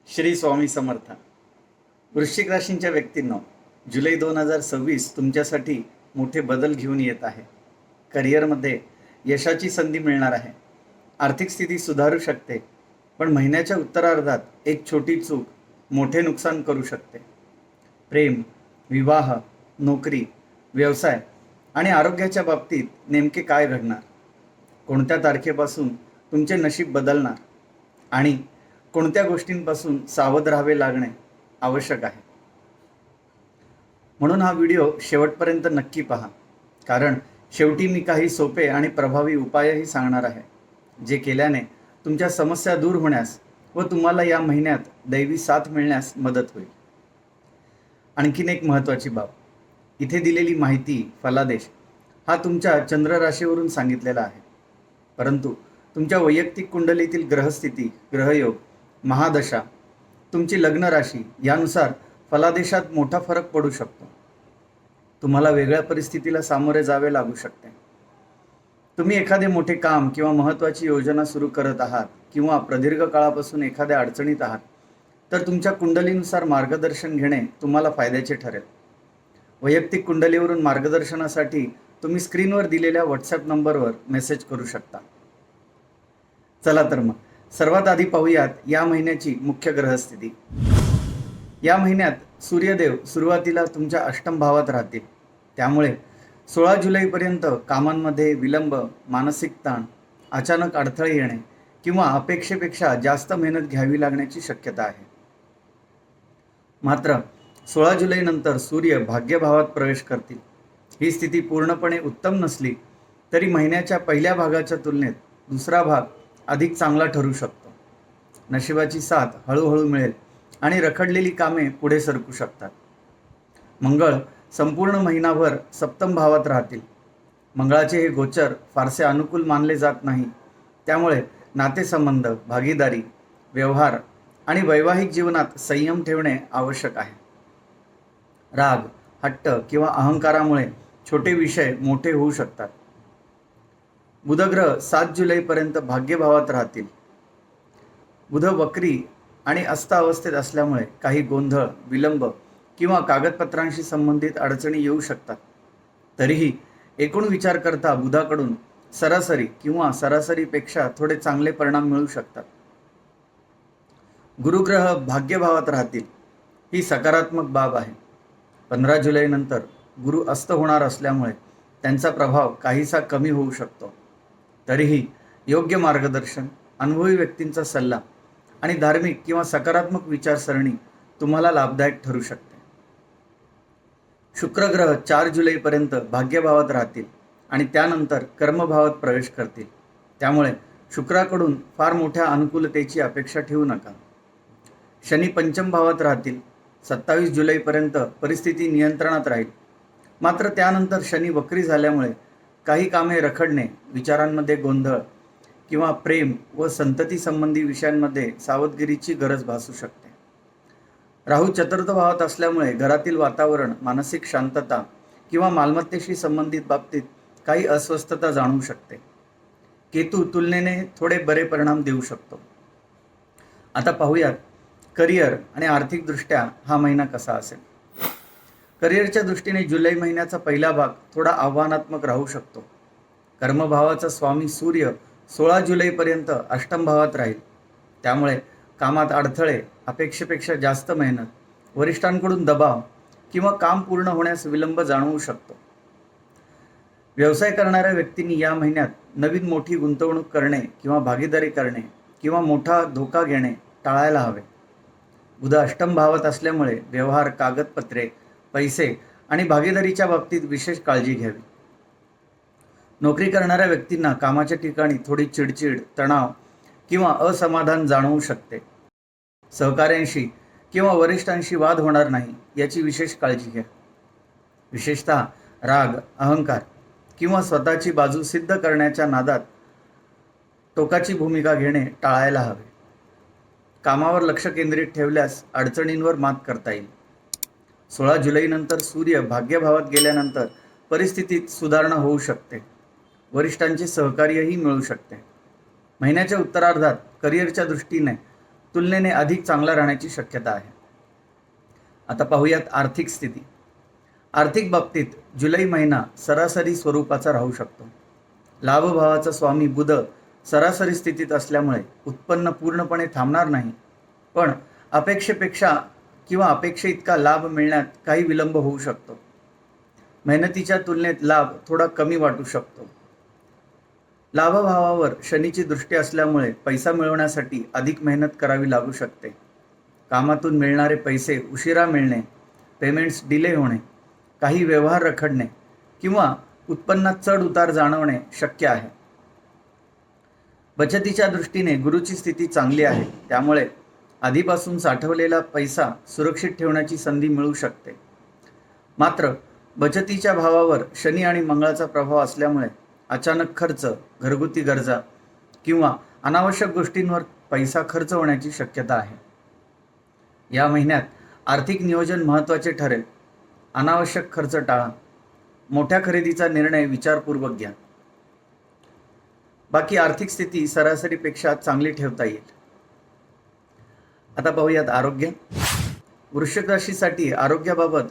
श्री स्वामी समर्थ. वृश्चिक राशींच्या व्यक्तींनो, जुलै 2026 तुमच्यासाठी मोठे बदल घेऊन येत आहे. करिअरमध्ये यशाची संधी मिळणार आहे. आर्थिक स्थिती सुधारू शकते, पण महिन्याच्या उत्तरार्धात एक छोटी चूक मोठे नुकसान करू शकते. प्रेम, विवाह, नोकरी, व्यवसाय आणि आरोग्याच्या बाबतीत नेमके काय घडणार? कोणत्या तारखेपासून तुमचे नशीब बदलणार आणि कोणत्या गोष्टींपासून सावध राहावे लागणे आवश्यक आहे? म्हणून हा व्हिडिओ शेवटपर्यंत नक्की पहा, कारण शेवटी मी काही सोपे आणि प्रभावी उपायही सांगणार आहे, जे केल्याने तुमच्या समस्या दूर होण्यास व तुम्हाला या महिन्यात दैवी साथ मिळण्यास मदत होईल. आणखीन एक महत्त्वाची बाब, इथे दिलेली माहिती फलादेश हा तुमच्या चंद्र राशीवरून सांगितलेला आहे, परंतु तुमच्या वैयक्तिक कुंडलीतील ग्रहस्थिती, ग्रहयोग, महादशा, तुमची लग्न राशी यानुसार फलादेशात मोठा फरक पडू शकतो. तुम्हाला वेगळ्या परिस्थितीला सामोरे जावे लागू शकते. तुम्ही एखादे मोठे काम किंवा महत्त्वाची योजना सुरू करत आहात किंवा प्रदीर्घ काळापासून एखाद्या अडचणीत आहात, तर तुमच्या कुंडलीनुसार मार्गदर्शन घेणे तुम्हाला फायद्याचे ठरेल. वैयक्तिक कुंडलीवरून मार्गदर्शनासाठी तुम्ही स्क्रीनवर दिलेल्या व्हॉट्सॲप नंबरवर मेसेज करू शकता. चला तर मग सर्वात आधी पाहूयात या महिन्याची मुख्य ग्रहस्थिती. या महिन्यात सूर्यदेव सुरुवातीला तुमच्या अष्टम भावात राहतील, त्यामुळे 16 जुलैपर्यंत कामांमध्ये विलंब, मानसिक ताण, अचानक अडथळे येणे किंवा अपेक्षेपेक्षा जास्त मेहनत घ्यावी लागण्याची शक्यता आहे. मात्र 16 जुलैनंतर सूर्य भाग्यभावात प्रवेश करतील. ही स्थिती पूर्णपणे उत्तम नसली तरी महिन्याच्या पहिल्या भागाच्या तुलनेत दुसरा भाग अधिक चांगला ठरू शकतो. नशिबाची साथ हळूहळू मिळेल आणि रखडलेली कामे पुढे सरकू शकतात. मंगळ संपूर्ण महिनाभर सप्तम भावात राहतील. मंगळाचे हे गोचर फारसे अनुकूल मानले जात नाही, त्यामुळे नातेसंबंध, भागीदारी, व्यवहार आणि वैवाहिक जीवनात संयम ठेवणे आवश्यक आहे. राग, हट्ट किंवा अहंकारामुळे छोटे विषय मोठे होऊ शकतात. बुधग्रह 7 जुलैपर्यंत भाग्यभावात राहतील. बुध वक्री आणि अस्तावस्थेत असल्यामुळे काही गोंधळ, विलंब किंवा कागदपत्रांशी संबंधित अडचणी येऊ शकतात. तरीही एकूण विचार करता बुधाकडून सरासरी किंवा सरासरीपेक्षा थोडे चांगले परिणाम मिळू शकतात. गुरुग्रह भाग्यभावात राहतील. ही सकारात्मक बाब आहे. 15 जुलैनंतर गुरु अस्त होणार असल्यामुळे त्यांचा प्रभाव काहीसा कमी होऊ शकतो. तरीही योग्य मार्गदर्शन, अनुभवी व्यक्तींचा सल्ला आणि धार्मिक किंवा सकारात्मक विचारसरणी तुम्हाला लाभदायक ठरू शकते. शुक्रग्रह 4 जुलैपर्यंत भाग्यभावात राहतील आणि त्यानंतर कर्मभावात प्रवेश करतील, त्यामुळे शुक्राकडून फार मोठ्या अनुकूलतेची अपेक्षा ठेवू नका. शनी पंचम भावात राहतील. 27 जुलैपर्यंत परिस्थिती नियंत्रणात राहील. मात्र त्यानंतर शनी वक्री झाल्यामुळे काही कामे रखडणे, विचारांमध्ये गोंधळ किंवा प्रेम व संतती संबंधी विषयांमध्ये सावधगिरीची गरज भासू शकते. राहू चतुर्थ भावात असल्यामुळे घरातील वातावरण, मानसिक शांतता किंवा मालमत्तेशी संबंधित बाबतीत काही अस्वस्थता जाणवू शकते. केतू तुलनेने थोडे बरे परिणाम देऊ शकतो. आता पाहूयात करिअर आणि आर्थिकदृष्ट्या हा महिना कसा असेल. करिअरच्या दृष्टीने जुलै महिन्याचा पहिला भाग थोडा आव्हानात्मक राहू शकतो. कर्मभावाचा स्वामी सूर्य 16 जुलैपर्यंत अष्टम भावात राहील, त्यामुळे कामात अडथळे, अपेक्षेपेक्षा जास्त मेहनत, वरिष्ठांकडून दबाव किंवा काम पूर्ण होण्यास विलंब जाणवू शकतो. व्यवसाय करणाऱ्या व्यक्तींनी या महिन्यात नवीन मोठी गुंतवणूक करणे किंवा भागीदारी करणे किंवा मोठा धोका घेणे टाळायला हवे. बुध अष्टम भावात असल्यामुळे व्यवहार, कागदपत्रे, पैसे आणि भागीदारीच्या बाबतीत विशेष काळजी घ्यावी. नोकरी करणाऱ्या व्यक्तींना कामाच्या ठिकाणी थोडी चिडचिड, तणाव किंवा असमाधान जाणवू शकते. सहकाऱ्यांशी किंवा वरिष्ठांशी वाद होणार नाही याची विशेष काळजी घ्या. विशेषतः राग, अहंकार किंवा स्वतःची बाजू सिद्ध करण्याच्या नादात टोकाची भूमिका घेणे टाळायला हवे. कामावर लक्ष केंद्रित ठेवल्यास अडचणींवर मात करता येईल. 16 जुलैनंतर सूर्य भाग्यभावात गेल्यानंतर परिस्थितीत सुधारणा होऊ शकते. वरिष्ठांचे सहकार्यही मिळू शकते. महिन्याच्या उत्तरार्धात करिअरच्या दृष्टीने तुलनेने अधिक चांगला राहण्याची शक्यता आहे. आता पाहूयात आर्थिक स्थिती. आर्थिक बाबतीत जुलै महिना सरासरी स्वरूपाचा राहू शकतो. लाभभावाचा स्वामी बुध सरासरी स्थितीत असल्यामुळे उत्पन्न पूर्णपणे थांबणार नाही, पण अपेक्षेपेक्षा किंवा अपेक्षेइतका लाभ मिळण्यात काही विलंब होऊ शकतो. मेहनतीच्या तुलनेत लाभ थोडा कमी वाटू शकतो. लाभभावावर शनीची दृष्टी असल्यामुळे पैसा मिळवण्यासाठी अधिक मेहनत करावी लागू शकते. कामातून मिळणारे पैसे उशिरा मिळणे, पेमेंट्स डिले होणे, काही व्यवहार रखडणे किंवा उत्पन्नात चढ उतार जाणवणे शक्य आहे. बचतीच्या दृष्टीने गुरुची स्थिती चांगली आहे, त्यामुळे आधीपासून साठवलेला पैसा सुरक्षित ठेवण्याची संधी मिळू शकते. मात्र बचतीच्या भावावर शनी आणि मंगळाचा प्रभाव असल्यामुळे अचानक खर्च, घरगुती गरजा किंवा अनावश्यक गोष्टींवर पैसा खर्च होण्याची शक्यता आहे. या महिन्यात आर्थिक नियोजन महत्त्वाचे ठरेल. अनावश्यक खर्च टाळा. मोठ्या खरेदीचा निर्णय विचारपूर्वक घ्या. बाकी आर्थिक स्थिती सरासरीपेक्षा चांगली ठेवता येईल. आता पाहूयात आरोग्य. वृश्चिक राशीसाठी आरोग्याबाबत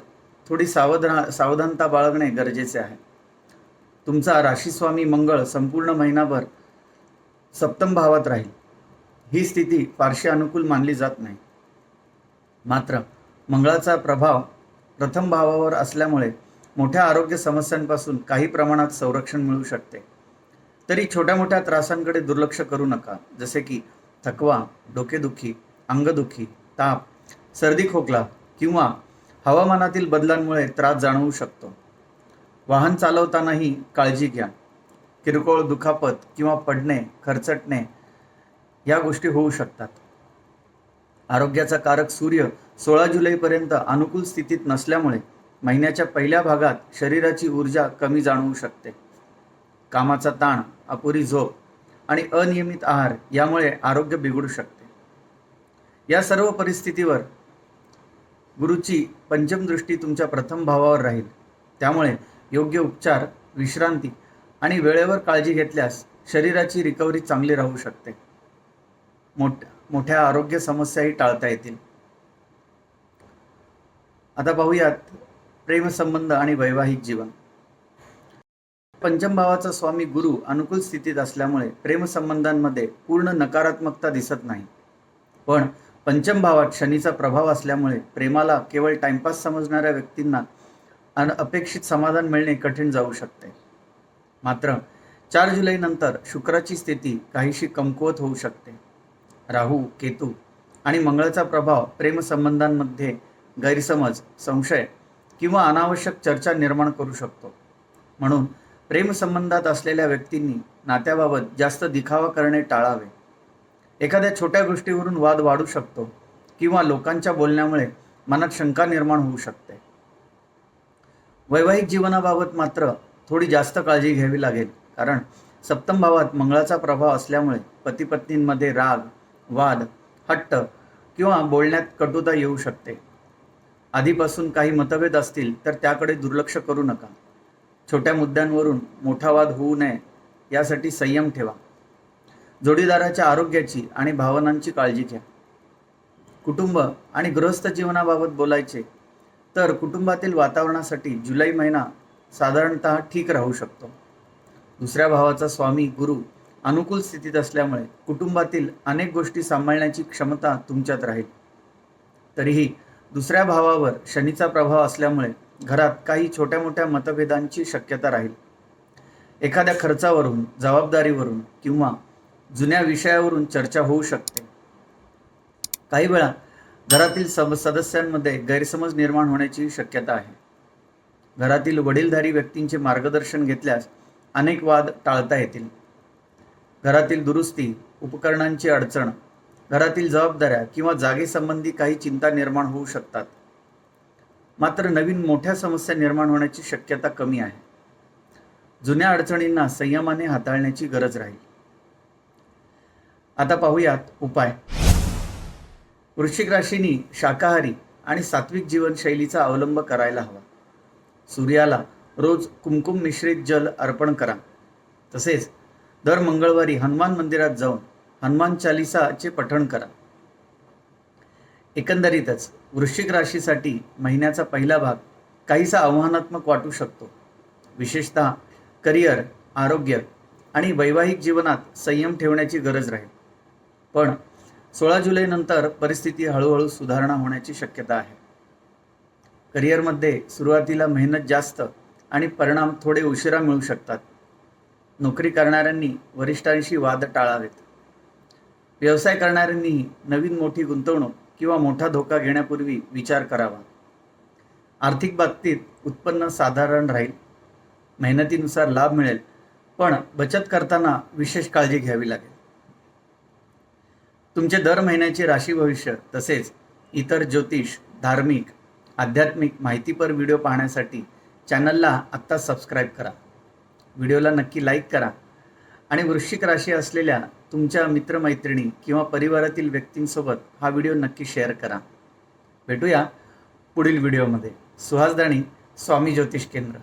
थोडी सावधानता बाळगणे गरजेचे आहे. तुमचा राशीस्वामी मंगळ संपूर्ण महिनाभर सप्तम भावात राहील. ही स्थिती फारशी अनुकूल मानली जात नाही. मात्र मंगळाचा प्रभाव प्रथम भावावर असल्यामुळे मोठ्या आरोग्य समस्यांपासून काही प्रमाणात संरक्षण मिळू शकते. तरी छोट्या मोठ्या त्रासांकडे दुर्लक्ष करू नका, जसे की थकवा, डोकेदुखी, अंगदुखी, ताप, सर्दी खोकला किंवा हवामानातील बदलांमुळे त्रास जाणवू शकतो. वाहन चालवतानाही काळजी घ्या. किरकोळ दुखापत किंवा पडणे, खरचटणे या गोष्टी होऊ शकतात. आरोग्याचा कारक सूर्य 16 जुलैपर्यंत अनुकूल स्थितीत नसल्यामुळे महिन्याच्या पहिल्या भागात शरीराची ऊर्जा कमी जाणवू शकते. कामाचा ताण, अपुरी झोप आणि अनियमित आहार यामुळे आरोग्य बिघडू शकते. या सर्व परिस्थितीवर गुरुची पंचम दृष्टी तुमच्या प्रथम भावावर राहील. त्यामुळे योग्य उपचार, विश्रांती आणि वेळेवर काळजी घेतल्यास शरीराची रिकव्हरी चांगली राहू शकते. मोठ्या आरोग्य समस्याही टाळता येतील. आता पाहूयात प्रेमसंबंध आणि वैवाहिक जीवन. पंचम भावाचा स्वामी गुरु अनुकूल स्थितीत असल्यामुळे प्रेमसंबंधांमध्ये पूर्ण नकारात्मकता दिसत नाही. पण पंचम भावात शनीचा प्रभाव असल्यामुळे प्रेमाला केवळ टाइमपास समजणाऱ्या व्यक्तींना अपेक्षित समाधान मिळणे कठीण जाऊ शकते. मात्र 4 जुलैनंतर शुक्राची स्थिती काहीशी कमकुवत होऊ शकते. राहू, केतू आणि मंगळाचा प्रभाव प्रेमसंबंधांमध्ये गैरसमज, संशय किंवा अनावश्यक चर्चा निर्माण करू शकतो. म्हणून प्रेमसंबंधात असलेल्या व्यक्तींनी नात्याबाबत जास्त दिखावा करणे टाळावे. एखाद्या छोट्या गोष्टीवरून वाद वाढू शकतो किंवा लोकांच्या बोलण्यामुळे मनात शंका निर्माण होऊ शकते. वैवाहिक जीवनाबाबत मात्र थोडी जास्त काळजी घ्यावी लागेल, कारण सप्तम भावात मंगळाचा प्रभाव असल्यामुळे पती-पत्नींमध्ये राग, वाद, हट्ट किंवा बोलण्यात कटुता येऊ शकते. आधीपासून काही मतभेद असतील तर त्याकडे दुर्लक्ष करू नका. छोट्या मुद्द्यांवरून मोठा वाद होऊ नये यासाठी संयम ठेवा. जोडीदाराच्या आरोग्याची आणि भावनांची काळजी घ्या. कुटुंब आणि गृहस्थ जीवनाबाबत बोलायचे तर कुटुंबातील वातावरणासाठी जुलै महिना साधारणतः ठीक राहू शकतो. दुसऱ्या भावाचा स्वामी गुरु अनुकूल स्थितीत असल्यामुळे कुटुंबातील अनेक गोष्टी सांभाळण्याची क्षमता तुमच्यात राहील. तरीही दुसऱ्या भावावर शनीचा प्रभाव असल्यामुळे घरात काही छोट्या मोठ्या मतभेदांची शक्यता राहील. एखाद्या खर्चावरून, जबाबदारीवरून किंवा जुन्या विषयावरून चर्चा होऊ शकते. काही वेळा घरातील सदस्यांमध्ये गैरसमज निर्माण होण्याची शक्यता आहे. घरातील वडीलधारी व्यक्तींचे मार्गदर्शन घेतल्यास अनेक वाद टाळता येतील. घरातील दुरुस्ती, उपकरणांची अडचण, घरातील जबाबदाऱ्या किंवा जागेसंबंधी काही चिंता निर्माण होऊ शकतात. मात्र नवीन मोठ्या समस्या निर्माण होण्याची शक्यता कमी आहे. जुन्या अडचणींना संयमाने हाताळण्याची गरज राहील. आता पाहूयात उपाय. वृश्चिक राशीनी शाकाहारी आणि सात्विक जीवनशैलीचा अवलंब करायला हवा. सूर्याला रोज कुमकुम मिश्रित जल अर्पण करा. तसेच दर मंगळवारी हनुमान मंदिरात जाऊन हनुमान चालिसाचे पठण करा. एकंदरीतच वृश्चिक राशीसाठी महिन्याचा पहिला भाग काहीसा आव्हानात्मक वाटू शकतो. विशेषतः करिअर, आरोग्य आणि वैवाहिक जीवनात संयम ठेवण्याची गरज राहील. पण 16 जुलैनंतर परिस्थिती हळूहळू सुधारणा होण्याची शक्यता आहे. करिअरमध्ये सुरुवातीला मेहनत जास्त आणि परिणाम थोडे उशिरा मिळू शकतात. नोकरी करणाऱ्यांनी वरिष्ठांशी वाद टाळावेत. व्यवसाय करणाऱ्यांनी नवीन मोठी गुंतवणूक किंवा मोठा धोका घेण्यापूर्वी विचार करावा. आर्थिक बाबतीत उत्पन्न साधारण राहील. मेहनतीनुसार लाभ मिळेल, पण बचत करताना विशेष काळजी घ्यावी लागेल. तुमचे दर महिन्याचे राशी भविष्य तसेच इतर ज्योतिष, धार्मिक, आध्यात्मिक माहितीपर व्हिडिओ पाहण्यासाठी चॅनलला आत्ता सबस्क्राईब करा. व्हिडिओला नक्की लाईक करा आणि वृश्चिक राशी असलेल्या तुमच्या मित्रमैत्रिणी किंवा परिवारातील व्यक्तींसोबत हा व्हिडिओ नक्की शेअर करा. भेटूया पुढील व्हिडिओमध्ये. सुहास दाणी, स्वामी ज्योतिष केंद्र.